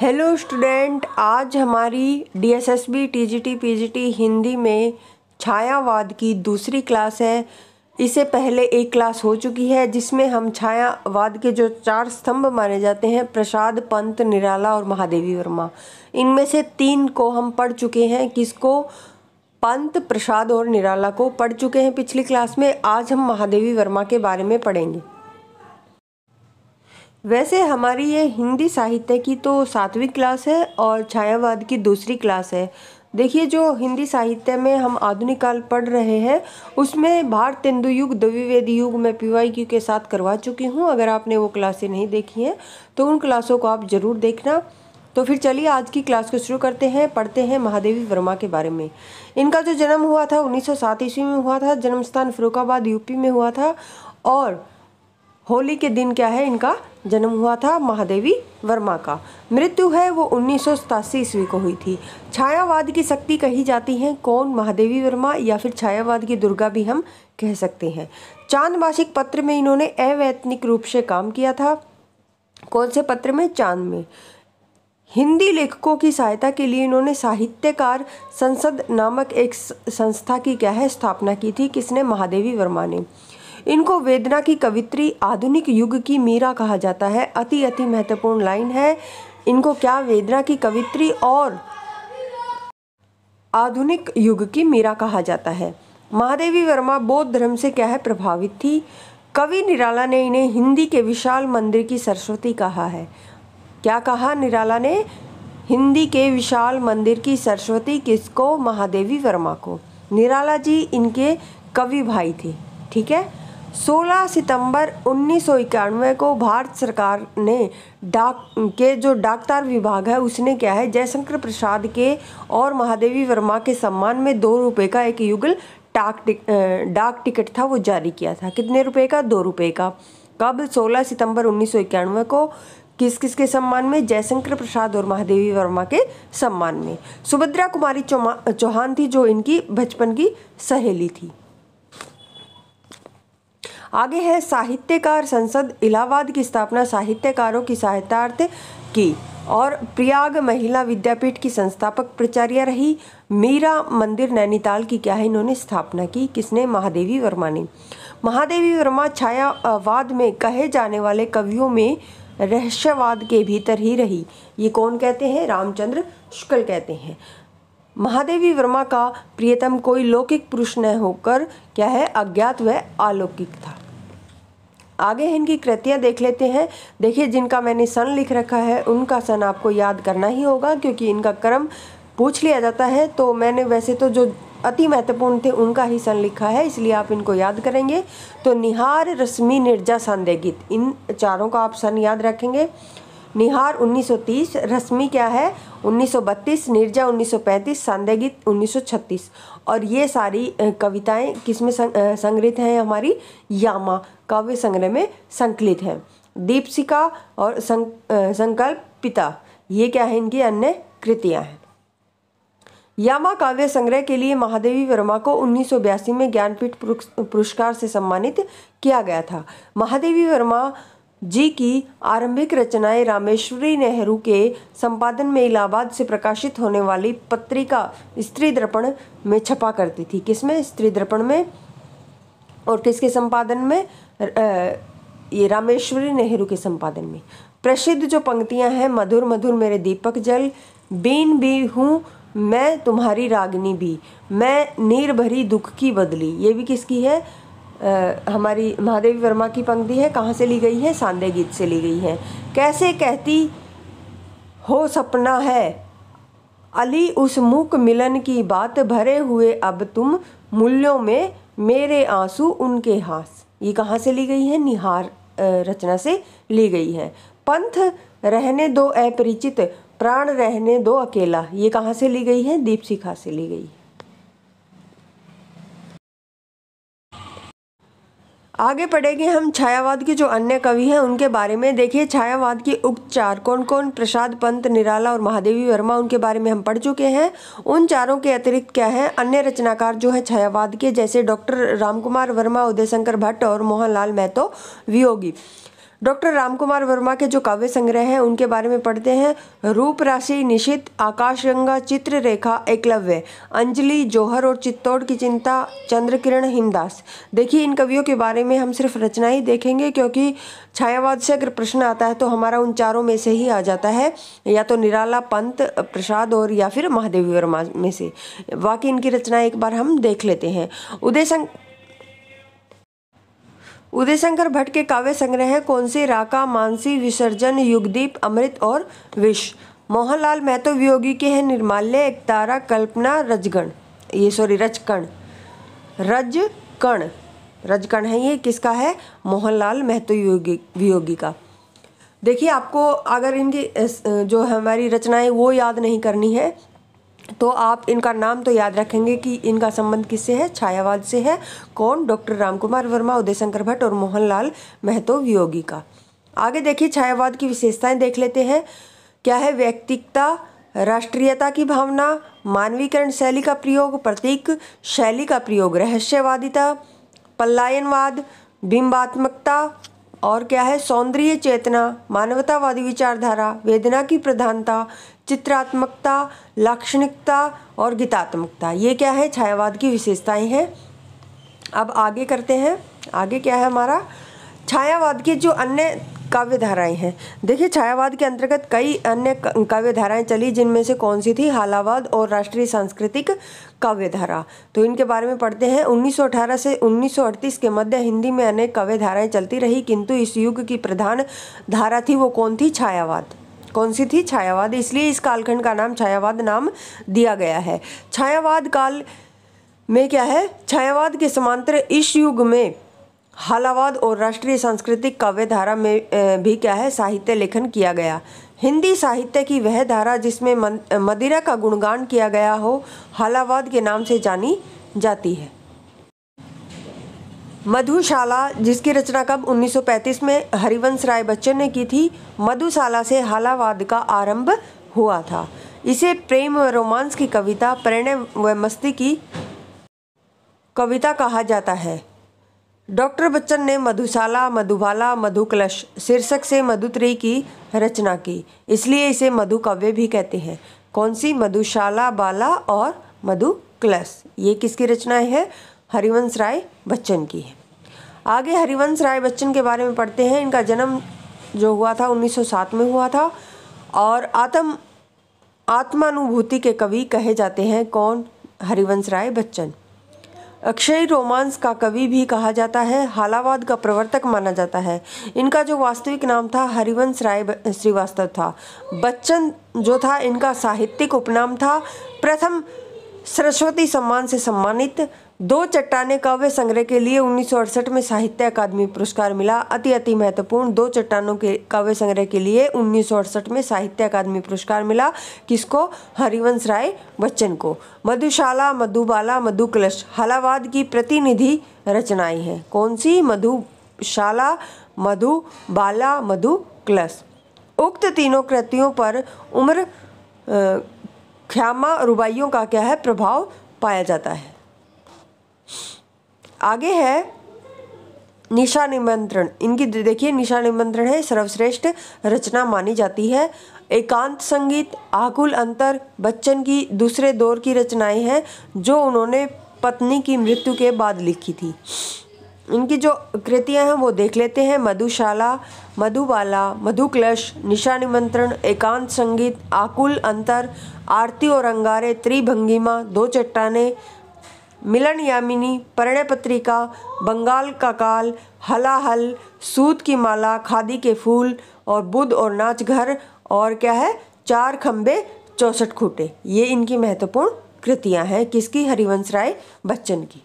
Hello student, आज हमारी DSSB TGT PGT Hindi में छायावाद की दूसरी क्लास है। इससे पहले एक क्लास हो चुकी है जिसमें हम छायावाद के जो 4 स्तंभ माने जाते हैं, प्रसाद, पंत, निराला और महादेवी वर्मा, इनमें से 3 को हम पढ़ चुके हैं। किसको? पंत, प्रसाद और निराला को पढ़ चुके हैं पिछली क्लास में। आज हम महादेवी वर्मा के बारे में पढ़ेंगे। वैसे हमारी ये हिंदी साहित्य की तो 7वीं क्लास है और छायावाद की दूसरी क्लास है। देखिए, जो हिंदी साहित्य में हम आधुनिक काल पढ़ रहे हैं उसमें भारत तेंदु युग, द्विवेदी युग में पीवाईक्यू के साथ करवा चुकी हूँ। अगर आपने वो क्लासें नहीं देखी हैं तो उन क्लासों को आप ज़रूर देखना। तो फिर चलिए आज की क्लास को शुरू करते हैं। पढ़ते हैं महादेवी वर्मा के बारे में। इनका जो जन्म हुआ था 1907 ईस्वी में हुआ था। जन्म स्थान फर्रुखाबाद यूपी में हुआ था और होली के दिन क्या है, इनका जन्म हुआ था महादेवी वर्मा का। मृत्यु है वो 1987 ईस्वी को हुई थी। छायावाद की शक्ति कही जाती है कौन? महादेवी वर्मा, या फिर छायावाद की दुर्गा भी हम कह सकते हैं। चांद मासिक पत्र में इन्होंने अवैतनिक रूप से काम किया था। कौन से पत्र में? चांद में। हिंदी लेखकों की सहायता के लिए इन्होंने साहित्यकार संसद नामक एक संस्था की क्या है स्थापना की थी। किसने? महादेवी वर्मा ने। इनको वेदना की कवित्री, आधुनिक युग की मीरा कहा जाता है। अति महत्वपूर्ण लाइन है। इनको क्या? वेदना की कवित्री और आधुनिक युग की मीरा कहा जाता है। महादेवी वर्मा बौद्ध धर्म से क्या है प्रभावित थी। कवि निराला ने इन्हें हिंदी के विशाल मंदिर की सरस्वती कहा है। क्या कहा निराला ने? हिंदी के विशाल मंदिर की सरस्वती। किसको? महादेवी वर्मा को। निराला जी इनके कवि भाई थे। ठीक है। 16 सितंबर 1991 को भारत सरकार ने जो डाकतार विभाग है उसने क्या है जयशंकर प्रसाद के और महादेवी वर्मा के सम्मान में 2 रुपये का एक युगल डाक टिकट था वो जारी किया था। कितने रुपए का? 2 रुपये का। कब? 16 सितंबर 1991 को। किस किस के सम्मान में? जयशंकर प्रसाद और महादेवी वर्मा के सम्मान में। सुभद्रा कुमारी चौहान थी जो इनकी बचपन की सहेली थी। आगे है साहित्यकार संसद। इलाहाबाद की स्थापना साहित्यकारों की सहायतार्थ की और प्रयाग महिला विद्यापीठ की संस्थापक प्राचार्य रही। मीरा मंदिर नैनीताल की क्या है इन्होंने स्थापना की। किसने? महादेवी वर्मा ने। महादेवी वर्मा छायावाद में कहे जाने वाले कवियों में रहस्यवाद के भीतर ही रही। ये कौन कहते हैं? रामचंद्र शुक्ल कहते हैं। महादेवी वर्मा का प्रियतम कोई लौकिक पुरुष न होकर क्या है अज्ञात व अलौकिक था। आगे इनकी कृतियां देख लेते हैं। देखिए, जिनका मैंने सन लिख रखा है उनका सन आपको याद करना ही होगा क्योंकि इनका क्रम पूछ लिया जाता है। तो मैंने वैसे तो जो अति महत्वपूर्ण थे उनका ही सन लिखा है, इसलिए आप इनको याद करेंगे। तो निहार, रश्मि, नीरजा, सांदेगित, इन चारों का आप सन याद रखेंगे। निहार 1930, रश्मि क्या है 1932, नीरजा 1935, सांदेगित 1936। और ये सारी कविताएं किसमें संग्रहित हैं? हमारी यामा काव्य संग्रह में संकलित हैं। दीपशिखा और संकल्प पिता, ये क्या है इनकी अन्य कृतियां हैं। यामा काव्य संग्रह के लिए महादेवी वर्मा को 1982 में ज्ञानपीठ पुरस्कार से सम्मानित किया गया था। महादेवी वर्मा जी की आरंभिक रचनाएं रामेश्वरी नेहरू के संपादन में इलाहाबाद से प्रकाशित होने वाली पत्रिका स्त्री दर्पण में छपा करती थी। किसमें? स्त्री दर्पण में। और किसके संपादन में? ये रामेश्वरी नेहरू के संपादन में। प्रसिद्ध जो पंक्तियां हैं, मधुर मधुर मेरे दीपक जल, बीन भी हूँ मैं तुम्हारी रागनी भी, मैं नीर भरी दुख की बदली, ये भी किसकी है? हमारी महादेवी वर्मा की पंक्ति है। कहाँ से ली गई है? सांदे गीत से ली गई है। कैसे कहती हो सपना है अली उस मूक मिलन की बात, भरे हुए अब तुम मूल्यों में मेरे आंसू उनके हास, ये कहाँ से ली गई है? निहार रचना से ली गई है। पंथ रहने दो अपरिचित, प्राण रहने दो अकेला, ये कहाँ से ली गई है? दीपशिखा से ली गई है। आगे पढ़ेंगे हम छायावाद के जो अन्य कवि हैं उनके बारे में। देखिए, छायावाद की उक्त 4 कौन कौन? प्रसाद, पंत, निराला और महादेवी वर्मा, उनके बारे में हम पढ़ चुके हैं। उन चारों के अतिरिक्त क्या है अन्य रचनाकार जो है छायावाद के, जैसे डॉक्टर रामकुमार वर्मा, उदय शंकर भट्ट और मोहनलाल महतो वियोगी। डॉक्टर रामकुमार वर्मा के जो काव्य संग्रह हैं उनके बारे में पढ़ते हैं। रूप राशि, निशित, आकाशगंगा, चित्ररेखा, एकलव्य, अंजलि, जौहर और चित्तौड़ की चिंता, चंद्रकिरण, हिमदास। देखिए इन कवियों के बारे में हम सिर्फ रचना ही देखेंगे, क्योंकि छायावाद से अगर प्रश्न आता है तो हमारा उन चारों में से ही आ जाता है, या तो निराला, पंत, प्रसाद और या फिर महादेवी वर्मा में से। बाकी इनकी रचना एक बार हम देख लेते हैं। उदयशंकर भट्ट के काव्य संग्रह हैं कौन से? राका, मानसी, विसर्जन, युगदीप, अमृत और विष। मोहनलाल महतो वियोगी के हैं निर्माल्य, एकतारा, कल्पना, रजकण रजकण है। ये किसका है? मोहनलाल महतो वियोगी का। देखिए आपको अगर इनकी जो हमारी रचनाएं वो याद नहीं करनी है तो आप इनका नाम तो याद रखेंगे कि इनका संबंध किससे है? छायावाद से है। कौन? डॉक्टर रामकुमार वर्मा, उदयशंकर भट्ट और मोहनलाल महतो वियोगी का। आगे देखिए छायावाद की विशेषताएं देख लेते हैं। क्या है? व्यक्तिकता, राष्ट्रीयता की भावना, मानवीकरण शैली का प्रयोग, प्रतीक शैली का प्रयोग, रहस्यवादिता, पलायनवाद, बिंबात्मकता और क्या है? सौंदर्य चेतना, मानवतावादी विचारधारा, वेदना की प्रधानता, चित्रात्मकता, लाक्षणिकता और गीतात्मकता। ये क्या है? छायावाद की विशेषताएं हैं। अब आगे करते हैं। आगे क्या है हमारा? छायावाद की जो अन्य काव्य धाराएं हैं। देखिए छायावाद के अंतर्गत कई अन्य काव्य धाराएं चली, जिनमें से कौन सी थी? हालावाद और राष्ट्रीय सांस्कृतिक काव्य धारा। तो इनके बारे में पढ़ते हैं। 1918 से 1938 के मध्य हिंदी में अनेक काव्य धाराएं चलती रही, किंतु इस युग की प्रधान धारा थी वो कौन थी? छायावाद। कौन सी थी? छायावाद। इसलिए इस कालखंड का नाम छायावाद नाम दिया गया है। छायावाद काल में क्या है? छायावाद के समांतर इस युग में हालावाद और राष्ट्रीय सांस्कृतिक काव्य धारा में भी क्या है? साहित्य लेखन किया गया। हिंदी साहित्य की वह धारा जिसमें मदिरा का गुणगान किया गया हो, हालावाद के नाम से जानी जाती है। मधुशाला, जिसकी रचना कब? 1935 में हरिवंश राय बच्चन ने की थी। मधुशाला से हालावाद का आरंभ हुआ था। इसे प्रेम व रोमांस की कविता, प्रणय व मस्ती की कविता कहा जाता है। डॉक्टर बच्चन ने मधुशाला, मधुबाला, मधुकलश शीर्षक से मधुत्रयी की रचना की, इसलिए इसे मधु काव्य भी कहते हैं। कौन सी? मधुशाला, बाला और मधुकलश। ये किसकी रचनाएं हैं? हरिवंश राय बच्चन की है। आगे हरिवंश राय बच्चन के बारे में पढ़ते हैं। इनका जन्म जो हुआ था 1907 में हुआ था और आत्मानुभूति के कवि कहे जाते हैं। कौन? हरिवंश राय बच्चन। अक्षय रोमांस का कवि भी कहा जाता है। हालावाद का प्रवर्तक माना जाता है। इनका जो वास्तविक नाम था हरिवंश राय श्रीवास्तव था। बच्चन जो था इनका साहित्यिक उपनाम था। प्रथम सरस्वती सम्मान से सम्मानित। दो चट्टाने काव्य संग्रह के लिए 1968 में साहित्य अकादमी पुरस्कार मिला। अति महत्वपूर्ण, दो चट्टानों के काव्य संग्रह के लिए 1968 में साहित्य अकादमी पुरस्कार मिला। किसको? हरिवंश राय बच्चन को। मधुशाला, मधुबाला, मधुकलश हालावाद की प्रतिनिधि रचनाएं हैं। कौन सी? मधुशाला, मधुबाला, मधुकलश। उक्त तीनों कृतियों पर उम्र ख्यामा रुबाइयों का क्या है? प्रभाव पाया जाता है। आगे है निशा निमंत्रण। इनकी देखिए निशा निमंत्रण है सर्वश्रेष्ठ रचना मानी जाती है। एकांत संगीत, आकुल अंतर बच्चन की दूसरे दौर की रचनाएं हैं जो उन्होंने पत्नी की मृत्यु के बाद लिखी थी। इनकी जो कृतियां हैं वो देख लेते हैं। मधुशाला, मधुबाला, मधुकलश, निशा निमंत्रण, एकांत संगीत, आकुल अंतर, आरती और अंगारे, त्रिभंगिमा, दो चट्टाने, मिलन यामिनी, प्रणय पत्रिका, बंगाल का काल, हलाहल, सूत की माला, खादी के फूल और बुद्ध और नाच घर और क्या है? चार खंबे 64 खूंटे। ये इनकी महत्वपूर्ण कृतियां हैं। किसकी? हरिवंश राय बच्चन की।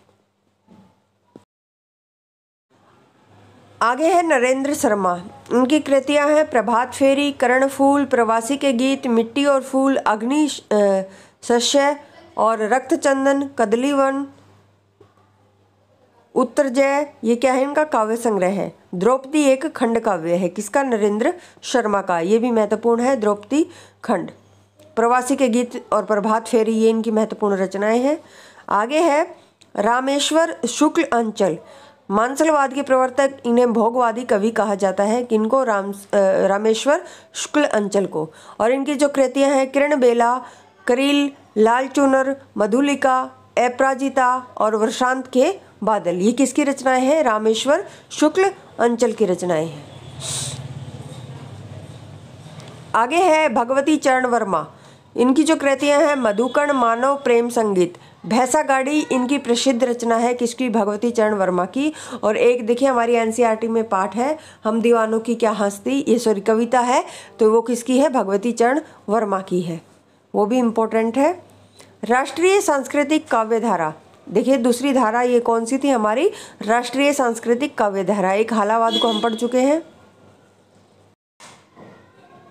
आगे है नरेंद्र शर्मा। उनकी कृतियां हैं प्रभात फेरी, कर्णफूल, प्रवासी के गीत, मिट्टी और फूल, अग्नि शस्य और रक्तचंदन, कदलीवन, उत्तरजय। ये क्या है? इनका काव्य संग्रह है। द्रौपदी एक खंड काव्य है। किसका? नरेंद्र शर्मा का। ये भी महत्वपूर्ण है। द्रौपदी खंड, प्रवासी के गीत और प्रभात फेरी, ये इनकी महत्वपूर्ण रचनाएं हैं। आगे है रामेश्वर शुक्ल अंचल। मानसलवाद के प्रवर्तक, इन्हें भोगवादी कवि कहा जाता है। किनको? रामेश्वर शुक्ल अंचल को। और इनकी जो कृतियां हैं किरण बेला, करील, लालचुनर, मधुलिका, अपराजिता और वर्षांत के बादल, ये किसकी रचनाएं हैं? रामेश्वर शुक्ल अंचल की रचनाएं हैं। आगे है भगवती चरण वर्मा, इनकी जो कृतियां हैं मधुकण, मानव, प्रेम संगीत, भैंसा गाड़ी, इनकी प्रसिद्ध रचना है किसकी? भगवती चरण वर्मा की। और एक देखिए हमारी एनसीईआरटी में पाठ है हम दीवानों की क्या हस्ती, ये सॉरी कविता है, तो वो किसकी है? भगवती चरण वर्मा की है, वो भी इम्पोर्टेंट है। राष्ट्रीय सांस्कृतिक काव्यधारा, देखिए दूसरी धारा ये कौन सी थी? हमारी राष्ट्रीय सांस्कृतिक काव्यधारा। एक हालावाद को हम पढ़ चुके हैं।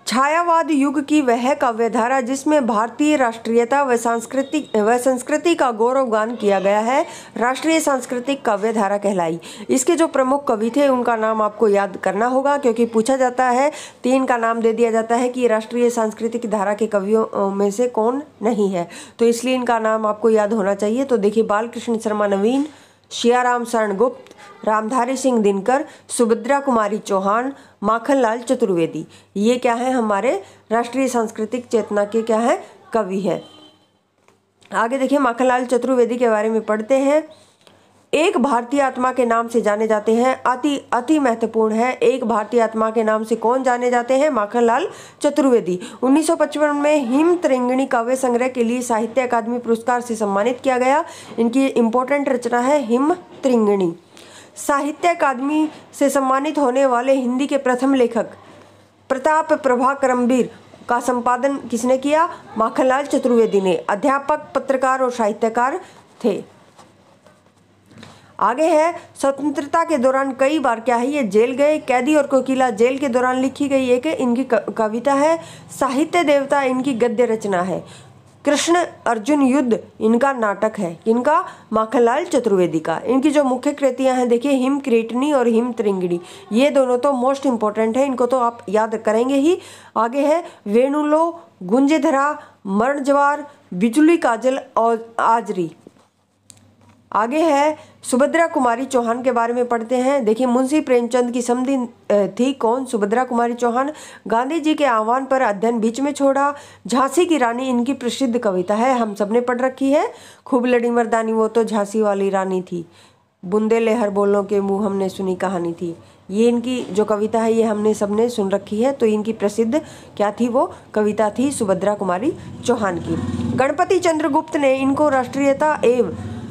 छायावाद युग की वह काव्यधारा जिसमें भारतीय राष्ट्रीयता व संस्कृति का गौरवगान किया गया है, राष्ट्रीय सांस्कृतिक काव्यधारा कहलाई। इसके जो प्रमुख कवि थे उनका नाम आपको याद करना होगा, क्योंकि पूछा जाता है, 3 का नाम दे दिया जाता है कि राष्ट्रीय सांस्कृतिक धारा के कवियों में से कौन नहीं है, तो इसलिए इनका नाम आपको याद होना चाहिए। तो देखिए बालकृष्ण शर्मा नवीन, शियाराम शरण गुप्त, रामधारी सिंह दिनकर, सुभद्रा कुमारी चौहान, माखनलाल चतुर्वेदी, ये क्या है? हमारे राष्ट्रीय सांस्कृतिक चेतना के क्या है? कवि है। आगे देखिए माखनलाल चतुर्वेदी के बारे में पढ़ते हैं। एक भारतीय आत्मा के नाम से जाने जाते हैं, अति महत्वपूर्ण है। एक भारतीय आत्मा के नाम से कौन जाने जाते हैं? माखनलाल चतुर्वेदी। 1955 में हिम त्रिंगणी काव्य संग्रह के लिए साहित्य अकादमी पुरस्कार से सम्मानित किया गया। इनकी इंपॉर्टेंट रचना है हिम त्रिंगणी। साहित्य अकादमी से सम्मानित होने वाले हिंदी के प्रथम लेखक प्रताप प्रभाकरमवीर का संपादन किसने किया? माखनलाल चतुर्वेदी ने। अध्यापक, पत्रकार और साहित्यकार थे। आगे है स्वतंत्रता के दौरान कई बार क्या है? ये जेल गए, कैदी और कोकिला, जेल के दौरान लिखी गई एक इनकी कविता है। साहित्य देवता इनकी गद्य रचना है। कृष्ण अर्जुन युद्ध इनका नाटक है। इनका? माखनलाल चतुर्वेदी का। इनकी जो मुख्य कृतियां हैं देखिए हिम क्रीटनी और हिम त्रिंगणी, ये दोनों तो मोस्ट इंपॉर्टेंट है, इनको तो आप याद करेंगे ही। आगे है वेणुलो, गुंजेधरा, मरणज्वार, बिजुली काजल और आजरी। आगे है सुभद्रा कुमारी चौहान के बारे में पढ़ते हैं। देखिए मुंशी प्रेमचंद की समधी थी कौन? सुभद्रा कुमारी चौहान। गांधी जी के आह्वान पर अध्ययन बीच में छोड़ा। झांसी की रानी इनकी प्रसिद्ध कविता है, हम सबने पढ़ रखी है। खूब लड़ी मर्दानी वो तो झांसी वाली रानी थी, बुंदे लहर बोलों के मुंह हमने सुनी कहानी थी। ये इनकी जो कविता है ये हमने सबने सुन रखी है। तो इनकी प्रसिद्ध क्या थी? वो कविता थी सुभद्रा कुमारी चौहान की। गणपति चंद्र गुप्त ने इनको राष्ट्रीयता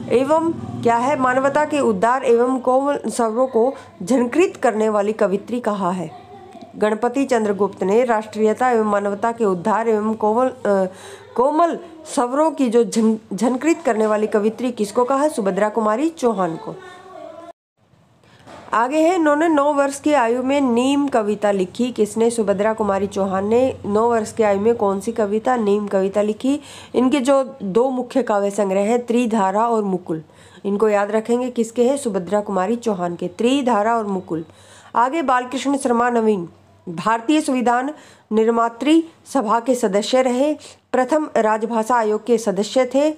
एवं क्या है? मानवता के उद्धार एवं कोमल स्वरों को झंकृत करने वाली कवित्री कहा है। गणपति चंद्र गुप्त ने राष्ट्रीयता एवं मानवता के उद्धार एवं कोमल स्वरों की जो झंकृत करने वाली कवित्री किसको कहा है? सुभद्रा कुमारी चौहान को। आगे है इन्होंने 9 वर्ष की आयु में नीम कविता लिखी। किसने? सुभद्रा कुमारी चौहान ने 9 वर्ष की आयु में कौन सी कविता? नीम कविता लिखी। इनके जो 2 मुख्य काव्य संग्रह हैं त्रिधारा और मुकुल, इनको याद रखेंगे किसके हैं? सुभद्रा कुमारी चौहान के, त्रिधारा और मुकुल। आगे बालकृष्ण शर्मा नवीन भारतीय संविधान निर्मात्री सभा के सदस्य रहे। प्रथम राजभाषा आयोग के सदस्य थे।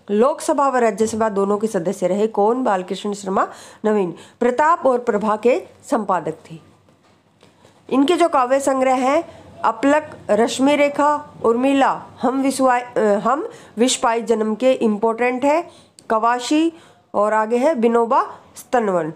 लोकसभा व राज्यसभा दोनों के सदस्य रहे। कौन? बालकृष्ण शर्मा नवीन। प्रताप और प्रभा के संपादक थे। इनके जो काव्य संग्रह हैं अपलक, रश्मि रेखा, उर्मिला, हम विश्वाई जन्म के इम्पोर्टेंट है। कवाशी और आगे है विनोबा सतवन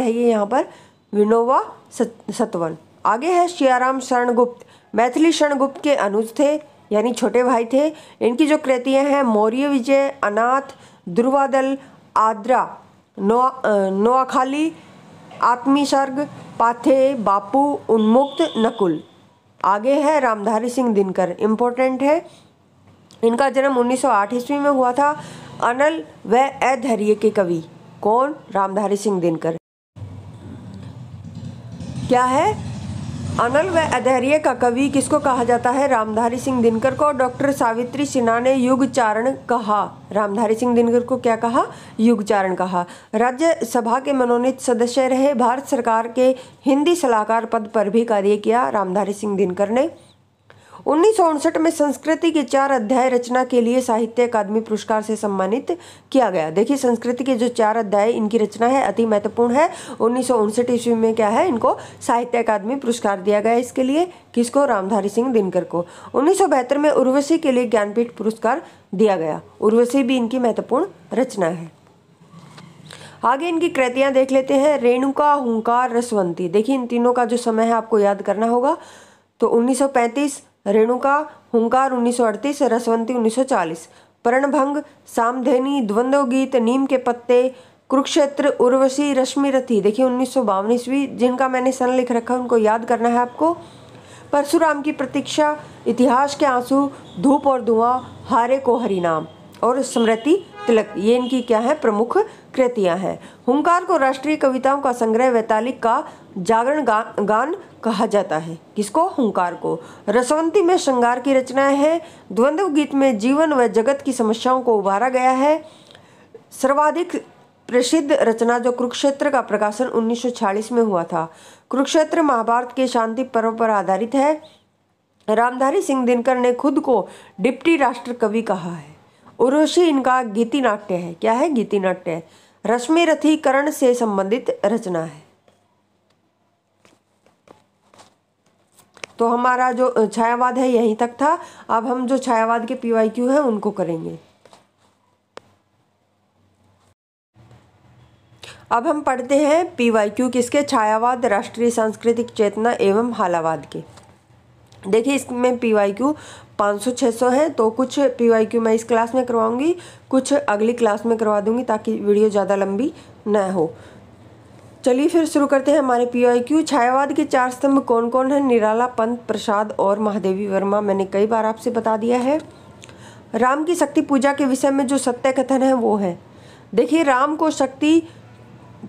है ये यहाँ पर, विनोबा सतवन। आगे है शियाराम शरण गुप्त, मैथिली शरण गुप्त के अनुज थे यानी छोटे भाई थे। इनकी जो कृतियाँ हैं मौर्य विजय, अनाथ, दुर्वादल, आद्रा, नोआखाली, आत्मीसर्ग, पाथे, बापू, उन्मुक्त, नकुल। आगे है रामधारी सिंह दिनकर, इम्पोर्टेंट है। इनका जन्म 1908 ईस्वी में हुआ था। अनल व अधैर्य के कवि कौन? रामधारी सिंह दिनकर। क्या है? अनल व अधैर्य का कवि किसको कहा जाता है? रामधारी सिंह दिनकर को। डॉक्टर सावित्री सिन्हा ने युगचारण कहा। रामधारी सिंह दिनकर को क्या कहा? युगचारण कहा। राज्यसभा के मनोनीत सदस्य रहे। भारत सरकार के हिंदी सलाहकार पद पर भी कार्य किया रामधारी सिंह दिनकर ने। 1959 में संस्कृति के 4 अध्याय रचना के लिए साहित्य अकादमी पुरस्कार से सम्मानित किया गया। देखिए संस्कृति के जो 4 अध्याय इनकी रचना है अति महत्वपूर्ण है। 1959 ईस्वी में क्या है, इनको साहित्य अकादमी पुरस्कार दिया गया। इसके लिए किसको? रामधारी सिंह दिनकर को। 1972 में उर्वशी के लिए ज्ञानपीठ पुरस्कार दिया गया। उर्वशी भी इनकी महत्वपूर्ण रचना है। आगे इनकी कृतियां देख लेते हैं। रेणुका, हुंकार, रसवंती। देखिए इन तीनों का जो समय है आपको याद करना होगा। तो 1935 रेणुका, हुंकार 1938, रसवंती 1940। पर्णभंग, सामधेनी, द्वंद्व गीत, नीम के पत्ते, कुरुक्षेत्र, उर्वशी, रश्मिरथी। देखिए 1952 ईस्वी। जिनका मैंने सन लिख रखा है उनको याद करना है आपको। परशुराम की प्रतीक्षा, इतिहास के आंसू, धूप और धुआं, हारे को हरिनाम और स्मृति तिलक। ये इनकी क्या है? प्रमुख कृतियां हैं। हुंकार को राष्ट्रीय कविताओं का संग्रह वैतालिक का जागरण गान कहा जाता है। किसको? हुंकार को। रसवंती में श्रृंगार की रचनाएं हैं। द्वंद्व गीत में जीवन व जगत की समस्याओं को उभारा गया है। सर्वाधिक प्रसिद्ध रचना जो कुरुक्षेत्र का प्रकाशन 1946 में हुआ था। कुरुक्षेत्र महाभारत के शांति पर्व पर आधारित है। रामधारी सिंह दिनकर ने खुद को डिप्टी राष्ट्र कवि कहा है। उर्वशी इनका गीति नाट्य है। क्या है? गीति नाट्य है। रश्मिरथी कर्ण से संबंधित रचना है। तो हमारा जो छायावाद है यहीं तक था। अब हम जो छायावाद के PYQ हैं उनको करेंगे। अब हम पढ़ते हैं PYQ किसके? छायावाद, राष्ट्रीय सांस्कृतिक चेतना एवं हालावाद के। देखिए इसमें PYQ 500-600 है। तो कुछ PYQ मैं इस क्लास में करवाऊंगी, कुछ अगली क्लास में करवा दूंगी ताकि वीडियो ज़्यादा लंबी न हो। चलिए फिर शुरू करते हैं हमारे PYQ। छायावाद के 4 स्तंभ कौन कौन है? निराला, पंत, प्रसाद और महादेवी वर्मा। मैंने कई बार आपसे बता दिया है। राम की शक्ति पूजा के विषय में जो सत्य कथन है वो है। देखिए राम को शक्ति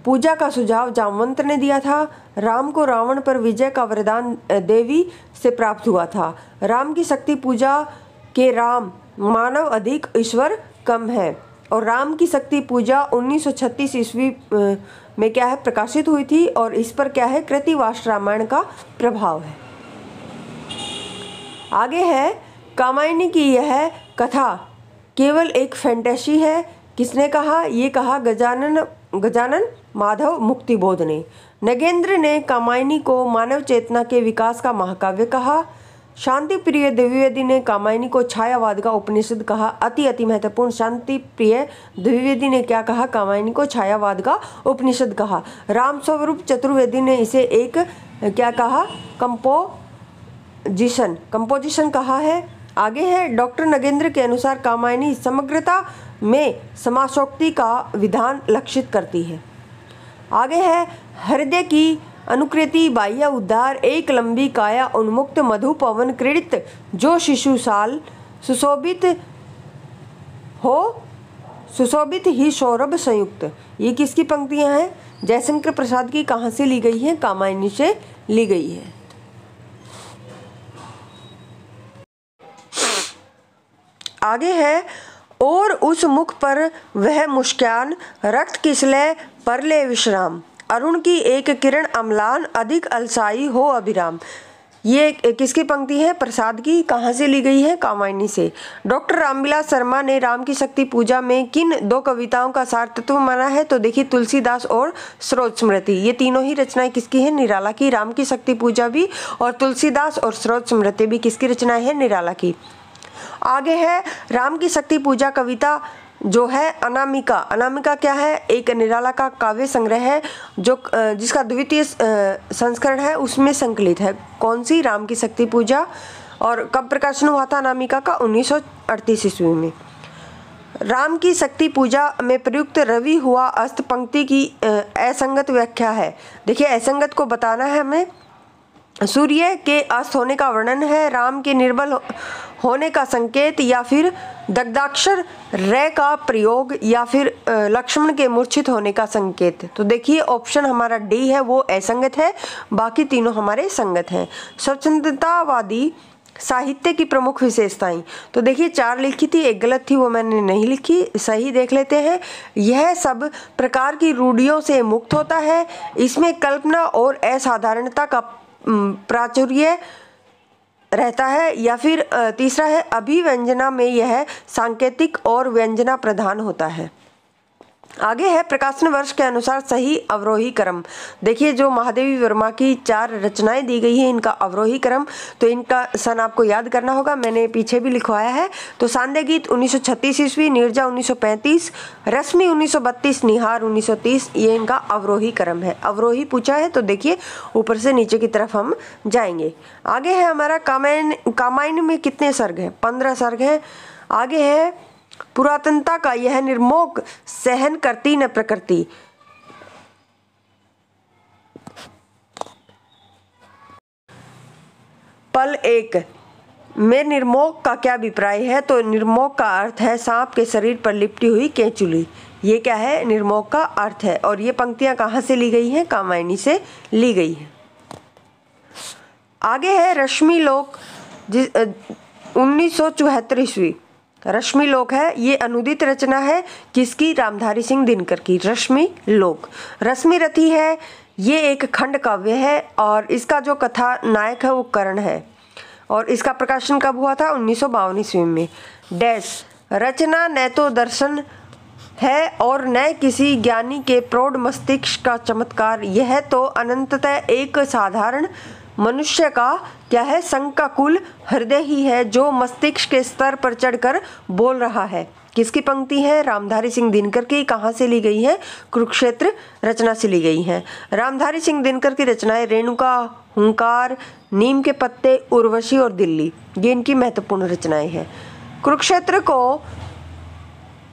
पूजा का सुझाव जामवंत ने दिया था। राम को रावण पर विजय का वरदान देवी से प्राप्त हुआ था। राम की शक्ति पूजा के राम मानव अधिक, ईश्वर कम है। और राम की शक्ति पूजा 1936 ईस्वी में क्या है? प्रकाशित हुई थी। और इस पर क्या है? कृतिवास रामायण का प्रभाव है। आगे है कामायनी की यह कथा केवल एक फैंटेसी है। किसने कहा? ये कहा गजानन माधव मुक्तिबोध ने। नगेंद्र ने कामायनी को मानव चेतना के विकास का महाकाव्य कहा। शांति प्रिय द्विवेदी ने कामायनी को छायावाद का उपनिषद कहा। अति महत्वपूर्ण। शांति प्रिय द्विवेदी ने क्या कहा? कामायनी को छायावाद का उपनिषद कहा। रामस्वरूप चतुर्वेदी ने इसे एक क्या कहा? कंपोजिशन कहा है। आगे है डॉक्टर नगेंद्र के अनुसार कामायनी समग्रता में समासोक्ति का विधान लक्षित करती है। आगे है हृदय की अनुकृति, बाह्य उद्धार, एक लंबी काया, उन्मुक्त मधु पवन क्रीड़ित, जो शिशु साल सुशोभित ही सौरभ संयुक्त। ये किसकी पंक्तियां हैं? जयशंकर प्रसाद की। कहाँ से ली गई है? कामायनी से ली गई है। आगे है और उस मुख पर वह मुस्कान, रक्त किसले पर ले विश्राम, अरुण की एक किरण अम्लान, अधिक अलसाई हो अभिराम। ये किसकी पंक्ति है? प्रसाद की। कहाँ से ली गई है? कामायनी से। डॉक्टर रामविलास शर्मा ने राम की शक्ति पूजा में किन 2 कविताओं का सार तत्व माना है? तो देखिए तुलसीदास और स्रोत स्मृति। ये तीनों ही रचनाएं किसकी है? निराला की। राम की शक्ति पूजा भी और तुलसीदास और स्रोत स्मृति भी किसकी रचनाएं है? निराला की। आगे है राम की शक्ति पूजा कविता जो है अनामिका। अनामिका क्या है? एक निराला का काव्य संग्रह है जो जिसका द्वितीय संस्करण है, उसमें संकलित है। कौन सी? राम की शक्ति पूजा। और कब प्रकाशन हुआ था अनामिका का? 1938 ईस्वी में। राम की शक्ति पूजा में प्रयुक्त रवि हुआ अस्त पंक्ति की असंगत व्याख्या है। देखिए असंगत को बताना है हमें। सूर्य के अस्त होने का वर्णन है, राम के निर्बल होने का संकेत, या फिर दग्धाक्षर रे का प्रयोग, या फिर लक्ष्मण के मूर्छित होने का संकेत। तो देखिए ऑप्शन हमारा डी है वो असंगत है, बाकी तीनों हमारे संगत हैं। स्वतंत्रतावादी साहित्य की प्रमुख विशेषताएं। तो देखिए 4 लिखी थी, एक गलत थी वो मैंने नहीं लिखी, सही देख लेते हैं। यह सब प्रकार की रूढ़ियों से मुक्त होता है, इसमें कल्पना और असाधारणता का प्राचुर्य रहता है, या फिर तीसरा है अभिव्यंजना में यह सांकेतिक और व्यंजना प्रधान होता है। आगे है प्रकाशन वर्ष के अनुसार सही अवरोही क्रम। देखिए जो महादेवी वर्मा की 4 रचनाएं दी गई हैं, इनका अवरोही क्रम, तो इनका सन आपको याद करना होगा, मैंने पीछे भी लिखवाया है। तो सांदे गीत 1936 ईस्वी, नीरजा 1935, रश्मि 1932, निहार 1930, ये इनका अवरोही क्रम है। अवरोही पूछा है तो देखिए ऊपर से नीचे की तरफ हम जाएंगे। आगे है हमारा कामायन में कितने सर्ग हैं? 15 सर्ग हैं। आगे है पुरातनता का यह निर्मोक सहन करती न प्रकृति। पल एक में निर्मोक का क्या अभिप्राय है? तो निर्मोक का अर्थ है सांप के शरीर पर लिपटी हुई केंचुली। ये क्या है? निर्मोक का अर्थ है। और ये पंक्तियां कहाँ से ली गई हैं? कामायनी से ली गई है। आगे है रश्मि लोक 1974 ईस्वी। रश्मि लोक है, ये अनुदित रचना है किसकी? रामधारी सिंह दिनकर की। रश्मि लोक। रश्मि रथी है, ये एक खंड काव्य है और इसका जो कथा नायक है वो कर्ण है। और इसका प्रकाशन कब हुआ था? 1952 ईस्वी में। डैश रचना न तो दर्शन है और न किसी ज्ञानी के प्रौढ़ मस्तिष्क का चमत्कार, यह तो अनंततः एक साधारण मनुष्य का क्या है? संकाकुल हृदय ही है जो मस्तिष्क के स्तर पर चढ़कर बोल रहा है। किसकी पंक्ति है? रामधारी सिंह दिनकर की। कहाँ से ली गई है? कुरुक्षेत्र रचना से ली गई हैं। रामधारी सिंह दिनकर की रचनाएं रेणुका, हुंकार, नीम के पत्ते, उर्वशी और दिल्ली, ये इनकी महत्वपूर्ण रचनाएं हैं। कुरुक्षेत्र को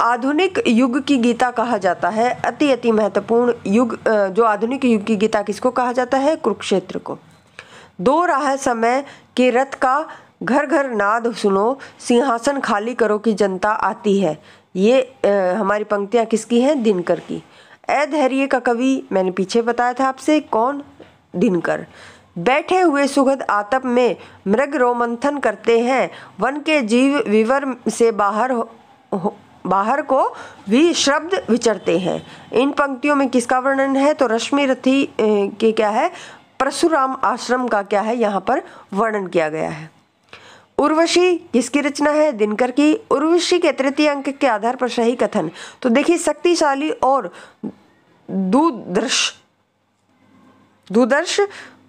आधुनिक युग की गीता कहा जाता है। अति महत्वपूर्ण युग, जो आधुनिक युग की गीता किसको कहा जाता है? कुरुक्षेत्र को। 2 राह समय के रथ का घर घर नाद सुनो, सिंहासन खाली करो कि जनता आती है, ये हमारी पंक्तियाँ किसकी हैं? दिनकर की। अधैर्य का कवि मैंने पीछे बताया था आपसे, कौन? दिनकर। बैठे हुए सुगध आतप में मृग रोमंथन करते हैं, वन के जीव विवर से बाहर को भी शब्द विचरते हैं। इन पंक्तियों में किसका वर्णन है? तो रश्मि रथी के क्या है? परशुराम आश्रम का क्या है? यहाँ पर वर्णन किया गया है। उर्वशी किसकी रचना है? दिनकर की। उर्वशी के 3 अंक के आधार पर सही कथन। तो देखिए शक्तिशाली और दुदर्श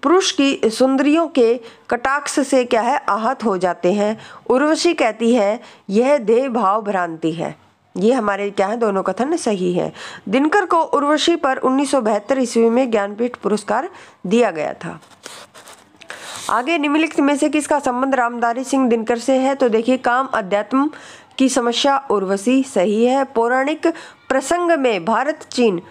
पुरुष की सुंदरियों के कटाक्ष से क्या है? आहत हो जाते हैं। उर्वशी कहती है यह देह भाव भ्रांति है। ये हमारे क्या है? दोनों कथन सही हैं। दिनकर को उर्वशी पर 1972 ईस्वी में ज्ञानपीठ पुरस्कार दिया गया था। आगे निम्नलिखित में से किसका संबंध रामधारी सिंह दिनकर से है? तो देखिए काम अध्यात्म की समस्या उर्वशी सही है। पौराणिक प्रसंग में भारत चीन,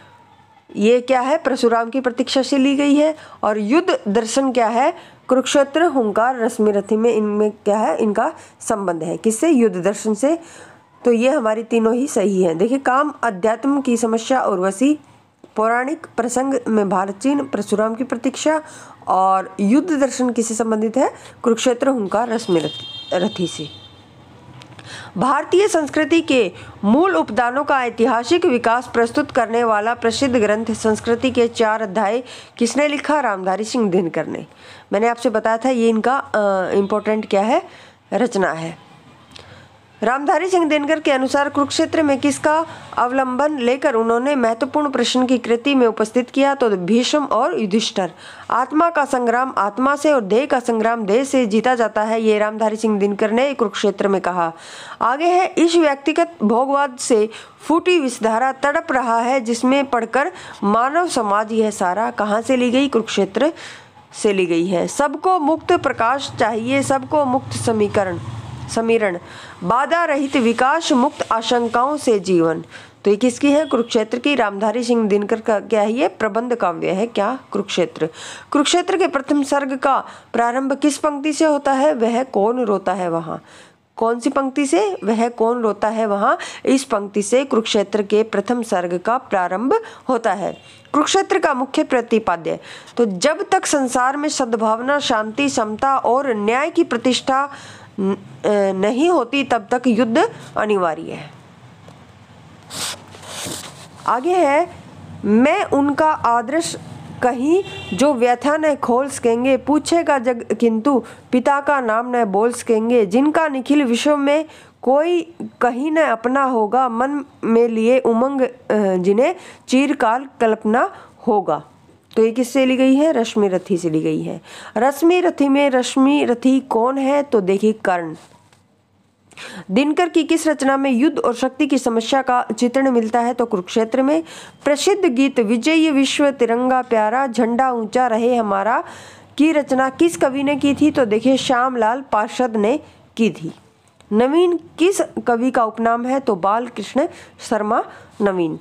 ये क्या है? परशुराम की प्रतीक्षा से ली गई है। और युद्ध दर्शन क्या है? कुरुक्षेत्र, हुंकार, रश्मि रथी में इनमें क्या है? इनका संबंध है किससे? युद्ध दर्शन से। तो ये हमारी तीनों ही सही हैं। देखिए काम अध्यात्म की समस्या उर्वशी, पौराणिक प्रसंग में भारत चीन, परशुराम की प्रतीक्षा, और युद्ध दर्शन किससे संबंधित है? कुरुक्षेत्र, हुंकार, रश्मि रथी से। भारतीय संस्कृति के मूल उपदानों का ऐतिहासिक विकास प्रस्तुत करने वाला प्रसिद्ध ग्रंथ संस्कृति के 4 अध्याय किसने लिखा? रामधारी सिंह दिनकर ने। मैंने आपसे बताया था ये इनका इम्पोर्टेंट क्या है? रचना है। रामधारी सिंह दिनकर के अनुसार कुरुक्षेत्र में किसका अवलंबन लेकर उन्होंने महत्वपूर्ण प्रश्न की कृति में उपस्थित किया? तो भीष्म और युधिष्ठिर। आत्मा का संग्राम आत्मा से और देह का संग्राम देह से जीता जाता है, ये रामधारी सिंह दिनकर ने कुरुक्षेत्र में कहा। आगे है इस व्यक्तिगत भोगवाद से फूटी विषधारा तड़प रहा है जिसमें पढ़कर मानव समाज यह सारा, कहाँ से ली गई? कुरुक्षेत्र से ली गई है। सबको मुक्त प्रकाश चाहिए, सबको मुक्त समीरण, बाधा रहित विकास, मुक्त आशंकाओं से जीवन। तो ये किसकी है? कुरुक्षेत्र की। रामधारी सिंह दिनकर का क्या है? ये प्रबंध काव्य है। क्या? कुरुक्षेत्र। कुरुक्षेत्र के प्रथम सर्ग का प्रारंभ किस पंक्ति से होता है? वह कौन रोता है वहाँ। कौन सी पंक्ति से? वह कौन रोता है वहाँ। इस पंक्ति से कुरुक्षेत्र के प्रथम सर्ग का प्रारंभ होता है। कुरुक्षेत्र का मुख्य प्रतिपाद्य, तो जब तक संसार में सद्भावना, शांति, समता और न्याय की प्रतिष्ठा नहीं होती तब तक युद्ध अनिवार्य है। आगे है मैं उनका आदर्श कहीं जो व्यथा न खोल सकेंगे, पूछेगा जग किंतु पिता का नाम न बोल सकेंगे, जिनका निखिल विश्व में कोई कहीं न अपना होगा, मन में लिए उमंग जिन्हें चिरकाल कल्पना होगा। तो ये किससे ली गई है? रश्मि रथी से ली गई है। रश्मि रथी में रश्मि रथी कौन है? तो देखिए कर्ण। दिनकर की किस रचना में युद्ध और शक्ति की समस्या का चित्रण मिलता है? तो कुरुक्षेत्र में। प्रसिद्ध गीत विजय विश्व तिरंगा प्यारा, झंडा ऊंचा रहे हमारा की रचना किस कवि ने की थी? तो देखिए श्यामलाल पार्षद ने की थी। नवीन किस कवि का उपनाम है? तो बाल कृष्ण शर्मा नवीन।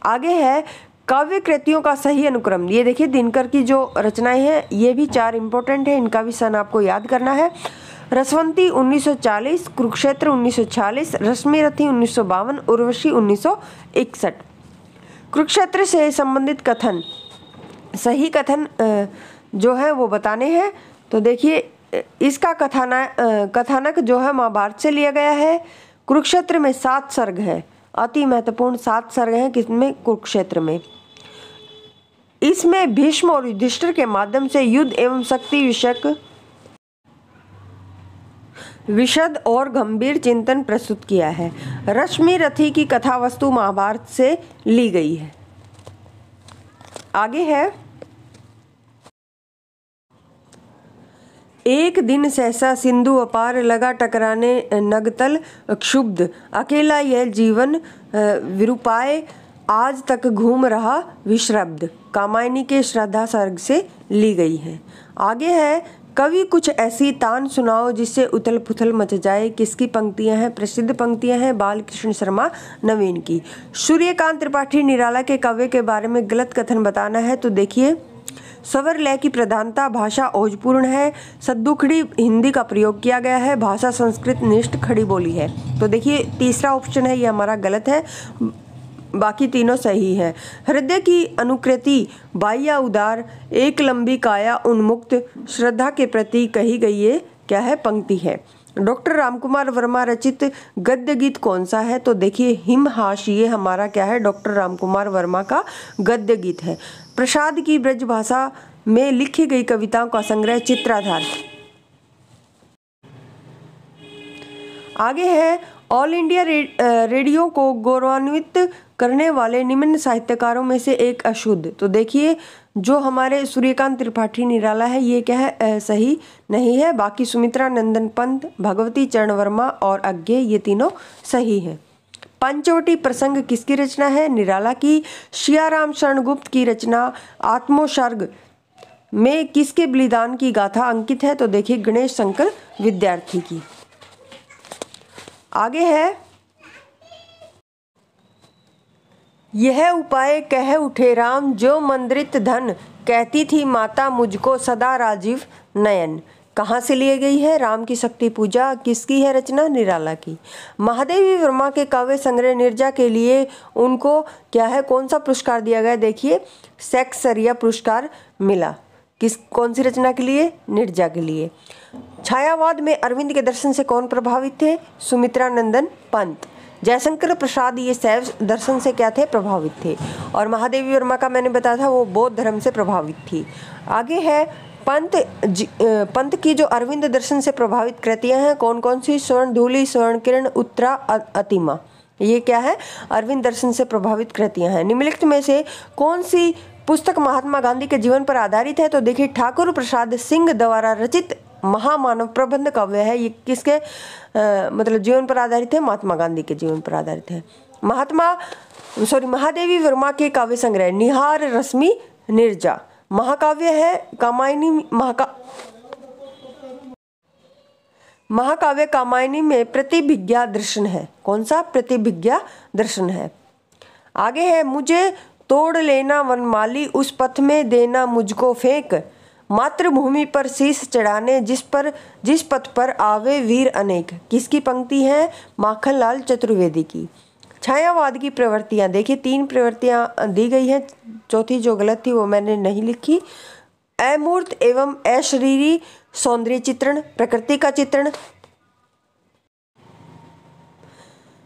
आगे है काव्य कृतियों का सही अनुक्रम। ये देखिए दिनकर की जो रचनाएं हैं ये भी 4 इंपॉर्टेंट है, इनका भी सन आपको याद करना है। रसवंती 1940, कुरुक्षेत्र 1946, रश्मि रथी 1952, उर्वशी 1961। कुरुक्षेत्र से संबंधित कथन, सही कथन जो है वो बताने हैं। तो देखिए इसका कथानक जो है महाभारत से लिया गया है। कुरुक्षेत्र में 7 सर्ग है, अति महत्वपूर्ण 7 सर्ग हैं किसमें? कुरुक्षेत्र में। इसमें भीष्म और युधिष्ठिर के माध्यम से युद्ध एवं शक्ति विषयक विशद और गंभीर चिंतन प्रस्तुत किया है। रश्मि रथी की कथा वस्तु महाभारत से ली गई है। आगे है एक दिन सहसा सिंधु अपार, लगा टकराने नगतल क्षुब्ध, अकेला यह जीवन विरूपाय, आज तक घूम रहा विश्रब्ध। कामायनी के श्रद्धा सर्ग से ली गई है। आगे है कवि कुछ ऐसी तान सुनाओ जिससे उथल पुथल मच जाए, किसकी पंक्तियां हैं? प्रसिद्ध पंक्तियां हैं बाल कृष्ण शर्मा नवीन की। सूर्यकांत त्रिपाठी निराला के काव्य के बारे में गलत कथन बताना है। तो देखिए स्वर लय की प्रधानता, भाषा ओजपूर्ण है, सद्दुखड़ी हिंदी का प्रयोग किया गया है, भाषा संस्कृत निष्ठ खड़ी बोली है। तो देखिए तीसरा ऑप्शन है ये हमारा गलत है, बाकी तीनों सही है। हृदय की अनुकृति बाह्य उदार, एक लंबी काया उन्मुक्त, श्रद्धा के प्रति कही गई ये क्या है? पंक्ति है। डॉक्टर रामकुमार वर्मा रचित गद्य गीत कौन सा है? तो देखिए हिमहास, ये हमारा क्या है? डॉक्टर रामकुमार वर्मा का गद्य गीत है। प्रसाद की ब्रज भाषा में लिखी गई कविताओं का संग्रह चित्राधार। आगे है ऑल इंडिया रेडियो को गौरवान्वित करने वाले निम्न साहित्यकारों में से एक अशुद्ध। तो देखिए जो हमारे सूर्यकांत त्रिपाठी निराला है ये क्या है? सही नहीं है। बाकी सुमित्रा नंदन पंत, भगवती चरण वर्मा और अज्ञे ये तीनों सही हैं। पंचवटी प्रसंग किसकी रचना है? निराला की। सियाराम शरण गुप्त की रचना आत्मोसर्ग में किसके बलिदान की गाथा अंकित है? तो देखिए गणेश शंकर विद्यार्थी की। आगे है यह उपाय कह उठे राम, जो मंद्रित धन कहती थी माता मुझको सदा राजीव नयन। कहाँ से लिए गई है? राम की शक्ति पूजा किसकी है रचना? निराला की। महादेवी वर्मा के काव्य संग्रह निर्जा के लिए उनको क्या है? कौन सा पुरस्कार दिया गया? देखिए सेक्सरिया पुरस्कार मिला। कौन सी रचना के लिए? निर्जा के लिए। छायावाद में अरविंद के दर्शन से कौन प्रभावित थे? सुमित्रा नंदन पंत। जयशंकर प्रसाद ये शैव दर्शन से क्या थे? प्रभावित थे। और महादेवी वर्मा का मैंने बताया था वो बौद्ध धर्म से प्रभावित थी। आगे है पंत की जो अरविंद दर्शन से प्रभावित कृतियां हैं कौन कौन सी? स्वर्ण धूलि, स्वर्ण किरण, उत्तरा, अतिमा। ये क्या है? अरविंद दर्शन से प्रभावित कृतियां हैं। निम्नलिखित में से कौन सी पुस्तक महात्मा गांधी के जीवन पर आधारित है? तो देखिए ठाकुर प्रसाद सिंह द्वारा रचित महामानव प्रबंध काव्य है। ये किसके मतलब जीवन पर आधारित है? महात्मा गांधी के जीवन पर आधारित है। महादेवी वर्मा के काव्य संग्रह निहार रश्मि निर्जा। महाकाव्य है कामायनी। महाकाव्य कामायनी में प्रतिभिज्ञा दर्शन है। कौन सा? प्रतिभिज्ञा दर्शन है। आगे है मुझे तोड़ लेना वनमाली, उस पथ में देना मुझको फेंक, मातृभूमि पर शीश चढ़ाने जिस पथ पर आवे वीर अनेक। किसकी पंक्ति है? माखनलाल चतुर्वेदी की। छायावाद की प्रवृत्तियां देखिए 3 प्रवृत्तियां दी गई हैं, चौथी जो गलत थी वो मैंने नहीं लिखी। अमूर्त एवं अशरीरी सौंदर्य चित्रण, प्रकृति का चित्रण,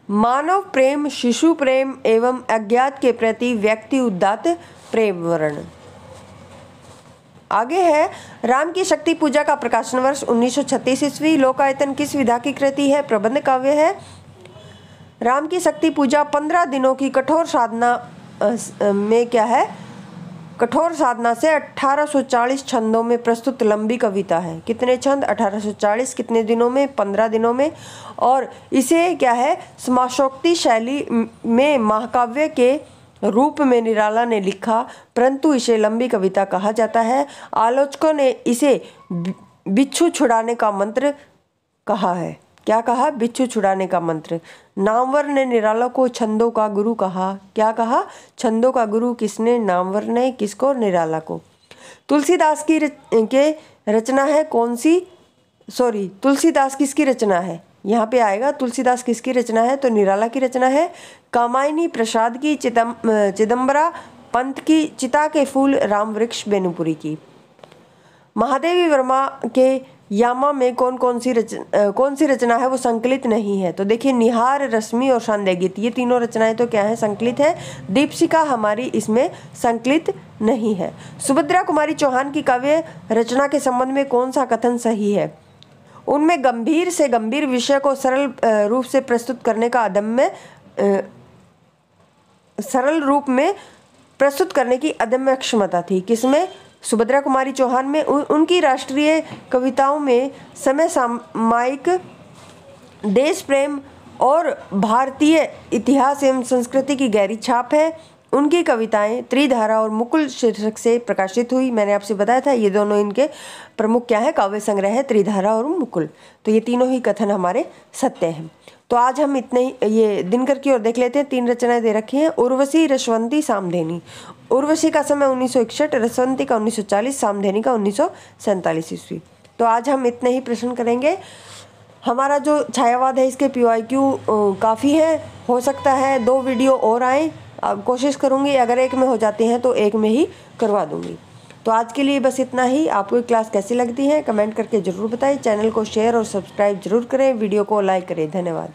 मानव प्रेम, शिशु प्रेम एवं अज्ञात के प्रति व्यक्ति उदात्त प्रेम वर्ण। आगे है, राम की शक्ति पूजा का प्रकाशन वर्ष 1936 ईस्वी। लोकायतन किस विधा की कृति है? प्रबंध काव्य है। राम की शक्ति पूजा 15 दिनों की कठोर साधना में क्या है? कठोर साधना से 1840 छंदों में प्रस्तुत लंबी कविता है। कितने छंद? 1840। कितने दिनों में? 15 दिनों में। और इसे क्या है? समासोक्ति शैली में महाकाव्य के रूप में निराला ने लिखा, परंतु इसे लंबी कविता कहा जाता है। आलोचकों ने इसे बिच्छू छुड़ाने का मंत्र कहा है। क्या कहा? बिच्छू छुड़ाने का मंत्र। नामवर ने निराला को छंदों का गुरु कहा। क्या कहा? छंदों का गुरु किसने? नामवर ने। किसको? निराला को। तुलसीदास की के रचना है कौन सी? तुलसीदास किसकी रचना है? यहाँ पे आएगा तुलसीदास किसकी रचना है, तो निराला की रचना है। कामायनी प्रसाद की, चिदम्बरा पंत की, चिता के फूल राम वृक्ष बेनुपुरी की। महादेवी वर्मा के यामा में कौन सी रचना है वो संकलित नहीं है? तो देखिए, निहार, रश्मि और शांदय गीत, ये तीनों रचनाएं तो क्या है? संकलित है। दीपशिखा हमारी इसमें संकलित नहीं है। सुभद्रा कुमारी चौहान की काव्य रचना के संबंध में कौन सा कथन सही है? उनमें गंभीर से गंभीर विषय को सरल रूप से प्रस्तुत करने का सरल रूप में प्रस्तुत करने की अदम्य क्षमता थी। किसमें? सुभद्रा कुमारी चौहान में। उनकी राष्ट्रीय कविताओं में समय सामयिक, देश प्रेम और भारतीय इतिहास एवं संस्कृति की गहरी छाप है। उनकी कविताएं त्रिधारा और मुकुल शीर्षक से प्रकाशित हुई। मैंने आपसे बताया था ये दोनों इनके प्रमुख क्या है? काव्य संग्रह है, त्रिधारा और मुकुल। तो ये तीनों ही कथन हमारे सत्य हैं। तो आज हम इतने ही ये दिनकर की ओर देख लेते हैं। 3 रचनाएं दे रखी हैं। उर्वशी, रसवंती, सामधेनी। उर्वशी का समय 1961, रसवंती का 1940, सामधेनी का 1947 ईस्वी। तो आज हम इतने ही प्रश्न करेंगे। हमारा जो छायावाद है इसके PYQ काफ़ी है, हो सकता है 2 वीडियो और आएँ। कोशिश करूँगी, अगर एक में हो जाते हैं तो एक में ही करवा दूँगी। तो आज के लिए बस इतना ही। आपको क्लास कैसी लगती है कमेंट करके ज़रूर बताएं। चैनल को शेयर और सब्सक्राइब जरूर करें, वीडियो को लाइक करें। धन्यवाद।